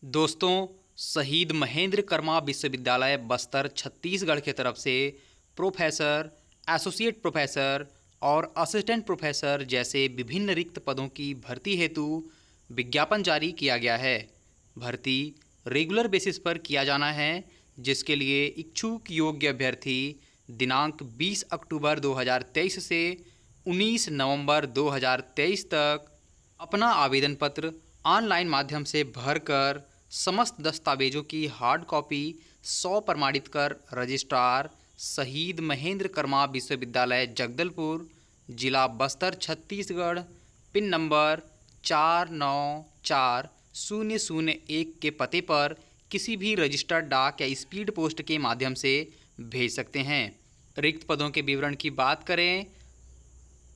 दोस्तों, शहीद महेंद्र कर्मा विश्वविद्यालय बस्तर छत्तीसगढ़ की तरफ से प्रोफेसर, एसोसिएट प्रोफेसर और असिस्टेंट प्रोफेसर जैसे विभिन्न रिक्त पदों की भर्ती हेतु विज्ञापन जारी किया गया है। भर्ती रेगुलर बेसिस पर किया जाना है, जिसके लिए इच्छुक योग्य अभ्यर्थी दिनांक 20 अक्टूबर 2023 से 19 नवंबर 2023 तक अपना आवेदन पत्र ऑनलाइन माध्यम से भरकर समस्त दस्तावेजों की हार्ड कॉपी 100 प्रमाणित कर रजिस्ट्रार शहीद महेंद्र कर्मा विश्वविद्यालय जगदलपुर, जिला बस्तर छत्तीसगढ़, पिन नंबर 494001 के पते पर किसी भी रजिस्टर्ड डाक या स्पीड पोस्ट के माध्यम से भेज सकते हैं। रिक्त पदों के विवरण की बात करें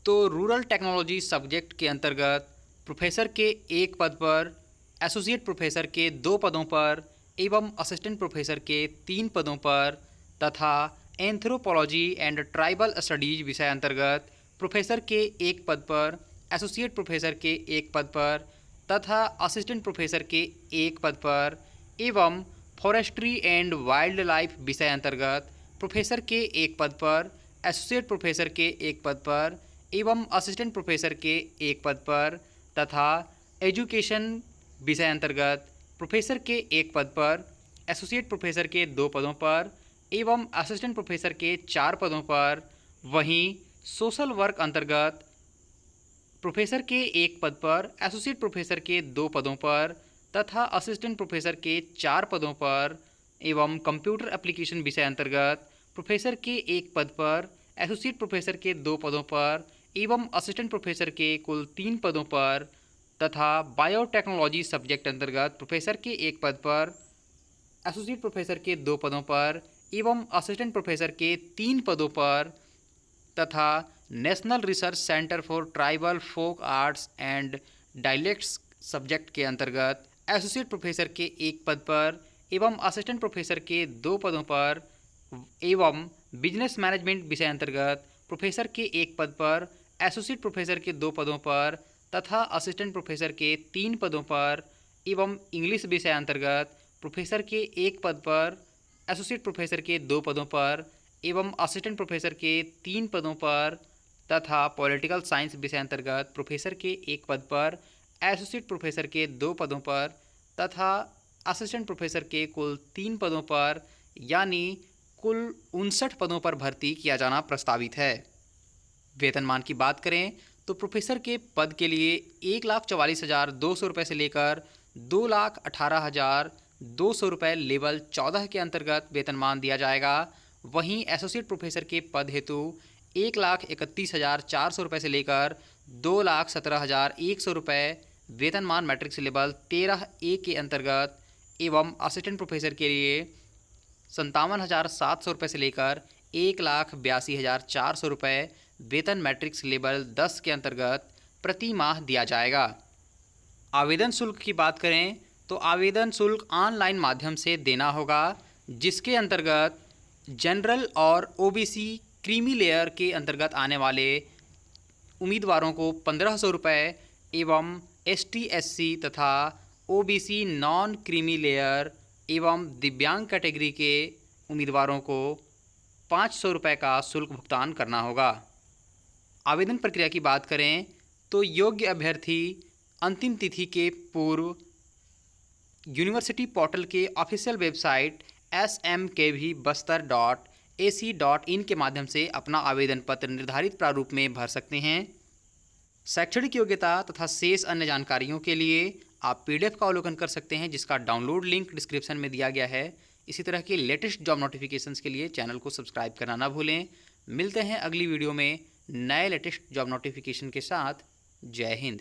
तो रूरल टेक्नोलॉजी सब्जेक्ट के अंतर्गत प्रोफेसर के 1 पद पर, एसोसिएट प्रोफेसर के 2 पदों पर एवं असिस्टेंट प्रोफेसर के 3 पदों पर तथा एंथ्रोपोलॉजी एंड ट्राइबल स्टडीज विषय अंतर्गत प्रोफेसर के 1 पद पर, एसोसिएट प्रोफेसर के 1 पद पर तथा असिस्टेंट प्रोफेसर के 1 पद पर एवं फॉरेस्ट्री एंड वाइल्ड लाइफ विषय अंतर्गत प्रोफेसर के 1 पद पर, एसोसिएट प्रोफेसर के 1 पद पर एवं असिस्टेंट प्रोफेसर के 1 पद पर तथा एजुकेशन विषय अंतर्गत प्रोफेसर के 1 पद पर, एसोसिएट प्रोफेसर के 2 पदों पर एवं असिस्टेंट प्रोफेसर के 4 पदों पर, वहीं सोशल वर्क अंतर्गत प्रोफेसर के 1 पद पर, एसोसिएट प्रोफेसर के 2 पदों पर तथा असिस्टेंट प्रोफेसर के 4 पदों पर एवं कंप्यूटर एप्लीकेशन विषय अंतर्गत प्रोफेसर के 1 पद पर, एसोसिएट प्रोफेसर के 2 पदों पर एवं असिस्टेंट प्रोफेसर के कुल 3 पदों पर तथा बायोटेक्नोलॉजी सब्जेक्ट अंतर्गत प्रोफेसर के 1 पद पर, एसोसिएट प्रोफेसर के 2 पदों पर एवं असिस्टेंट प्रोफेसर के 3 पदों पर तथा national research centre for tribal folk arts and dialects subject के अंतर्गत एसोसिएट प्रोफेसर के 1 पद पर एवं असिस्टेंट प्रोफेसर के 2 पदों पर एवं बिजनेस मैनेजमेंट विषय अंतर्गत प्रोफेसर के 1 पद पर, एसोसिएट प्रोफेसर के 2 पदों पर तथा असिस्टेंट प्रोफेसर के 3 पदों पर एवं इंग्लिश विषय अंतर्गत प्रोफेसर के 1 पद पर, एसोसिएट प्रोफेसर के 2 पदों पर एवं असिस्टेंट प्रोफेसर के 3 पदों पर तथा पॉलिटिकल साइंस विषय अंतर्गत प्रोफेसर के 1 पद पर, एसोसिएट प्रोफेसर के 2 पदों पर तथा असिस्टेंट प्रोफेसर के कुल 3 पदों पर, यानी कुल 59 पदों पर भर्ती किया जाना प्रस्तावित है। वेतनमान की बात करें तो प्रोफेसर के पद के लिए 1,44,200 रुपये से लेकर 2,18,200 रुपये लेवल 14 के अंतर्गत वेतनमान दिया जाएगा। वहीं एसोसिएट प्रोफेसर के पद हेतु 1,31,400 रुपये से लेकर 2,17,100 रुपये वेतनमान मैट्रिक्स लेवल 13A के अंतर्गत एवं असिस्टेंट प्रोफेसर के लिए 57,700 रुपये से लेकर 1,82,400 रुपये वेतन मैट्रिक्स लेवल 10 के अंतर्गत प्रति माह दिया जाएगा। आवेदन शुल्क की बात करें तो आवेदन शुल्क ऑनलाइन माध्यम से देना होगा, जिसके अंतर्गत जनरल और ओबीसी क्रीमी लेयर के अंतर्गत आने वाले उम्मीदवारों को 1,500 रुपये एवं एसटी, एससी तथा ओबीसी नॉन क्रीमी लेयर एवं दिव्यांग कैटेगरी के उम्मीदवारों को 500 रुपये का शुल्क भुगतान करना होगा। आवेदन प्रक्रिया की बात करें तो योग्य अभ्यर्थी अंतिम तिथि के पूर्व यूनिवर्सिटी पोर्टल के ऑफिशियल वेबसाइट smkvbastar.ac.in के माध्यम से अपना आवेदन पत्र निर्धारित प्रारूप में भर सकते हैं। शैक्षणिक योग्यता तथा शेष अन्य जानकारियों के लिए आप PDF का अवलोकन कर सकते हैं, जिसका डाउनलोड लिंक डिस्क्रिप्शन में दिया गया है। इसी तरह के लेटेस्ट जॉब नोटिफिकेशंस के लिए चैनल को सब्सक्राइब करना ना भूलें। मिलते हैं अगली वीडियो में नए लेटेस्ट जॉब नोटिफिकेशन के साथ। जय हिंद।